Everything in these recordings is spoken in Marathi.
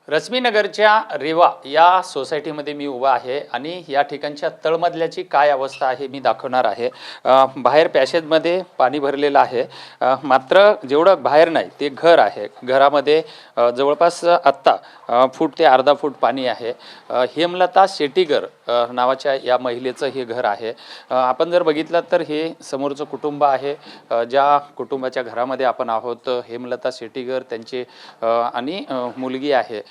रश्मीनगरच्या रेवा या सोसायटीमध्ये मी उभा आहे आणि या ठिकाणच्या तळमजल्याची काय अवस्था आहे मी दाखवणार आहे। बाहेर पॅसेजमध्ये पाणी भरलेलं आहे, मात्र जेवढं बाहेर नाही ते घर आहे। घरामध्ये जवळपास आत्ता फूट ते अर्धा फूट पाणी आहे। हेमलता शेटीगर नावाच्या या महिलेचं हे घर आहे। आपण जर बघितलं तर हे समोरचं कुटुंब आहे, ज्या कुटुंबाच्या घरामध्ये आपण आहोत। हेमलता शेटीगर त्यांचे आणि मुलगी आहे।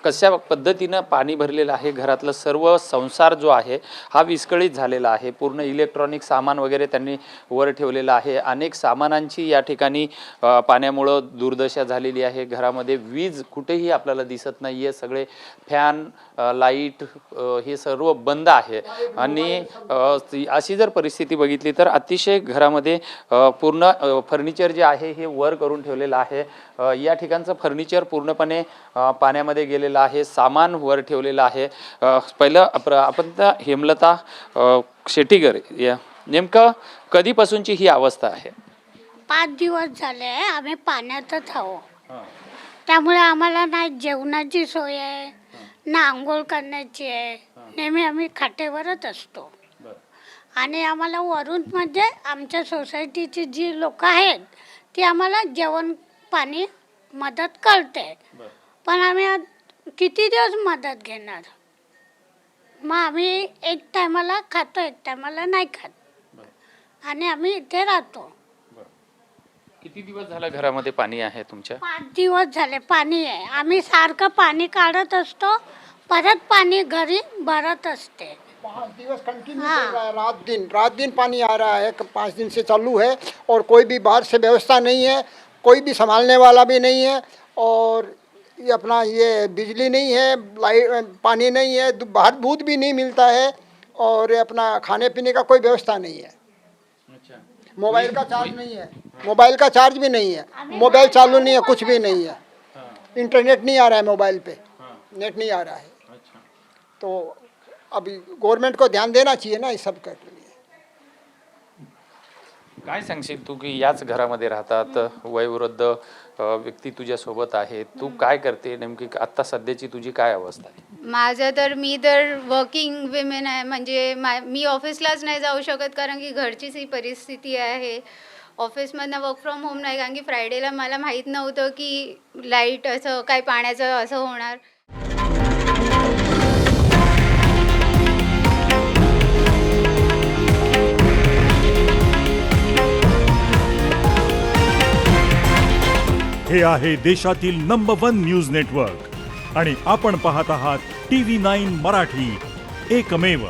कशा पद्धतीने पाणी भरलेलं आहे, घरातलं सर्व संसार जो आहे हा विस्कळीत झालेला आहे। पूर्ण इलेक्ट्रॉनिक सामान वगैरे त्यांनी वर ठेवलेलं आहे। अनेक सामानांची या ठिकाणी पाण्यामुळे दुर्दशा झालेली आहे। घरामध्ये वीज कुठेही आपल्याला दिसत नाहीये, सगळे फॅन लाईट हे सर्व बंद आहे। आणि अशी जर परिस्थिती बघितली तर अतिशय घरामध्ये पूर्ण फर्निचर जे आहे हे वर करून ठेवलेलं आहे। या ठिकाणचं फर्निचर पूर्णपणे पाण्यामध्ये गेलेलं आहे, सामान वर ठेवलेलं आहे। पहिलं आपण हेमलता शेटीगर या नेमकं कधीपासूनची ही अवस्था आहे? 5 दिवस झाले आम्ही पाण्यातच आहोत। त्यामुळे आम्हाला ना जेवणाची सोय आहे ना आंघोळ करण्याची आहे। नेहमी आम्ही खाटेवरच असतो आणि आम्हाला वरून म्हणजे आमच्या सोसायटीची जी लोक आहेत ती आम्हाला जेवण पाणी मदत करते, पण आम्ही किती दिवस मदत घेणार? मग आम्ही एक टायमाला खातो, एक टायमाला नाही खात आणि आम्ही इथे राहतो। किती दिवस झाला घरामध्ये पाणी आहे तुमच्या? 5 दिवस झाले पाणी आहे। आम्ही सारखं पाणी काढत असतो, परत पाणी घरी भरत असते। 5 दिवस कंटिन्यू चल रहा है, रात दिन पानी आ रहा है। 5 दिन से चालू है और कोई भी बाहर से व्यवस्था नहीं है, कोई भी संभालने वाला भी नहीं है। और ये अपना ये बिजली नहीं है, लाइट पानी नहीं है, बाहर दूध भी नहीं मिलता है और अपना खाने पीने का कोई व्यवस्था नहीं है। मोबाइल का चार्ज नहीं है, मोबाइल का चार्ज भी नहीं है, मोबाइल चालू नहीं है, कुछ भी नहीं है। इंटरनेट नहीं आ रहा है, मोबाइल पे नेट नहीं आ रहा है। तो अभी गवर्नमेंट को ध्यान देना चाहिए ना इस सब के लिए। काय सांगशील तू की याच घरामध्ये राहतात, वयोवृद्ध व्यक्ती तुझ्या सोबत आहे, तू काय करते नेमकी? आता सध्याची तुझी काय अवस्था आहे? माझं तर मी तर वर्किंग विमेन आहे, म्हणजे मी ऑफिसलाच नाही जाऊ शकत कारण की घरचीच ही परिस्थिती आहे। ऑफिसमधनं वर्क फ्रॉम होम नाही, कारण की फ्रायडेला मला माहीत नव्हतं की लाईट असं काय पाण्याचं असं होणार। हे आहे देशातील नंबर 1 न्यूज नेटवर्क आणि आपण पाहत आहात TV9 मराठी, एकमेव।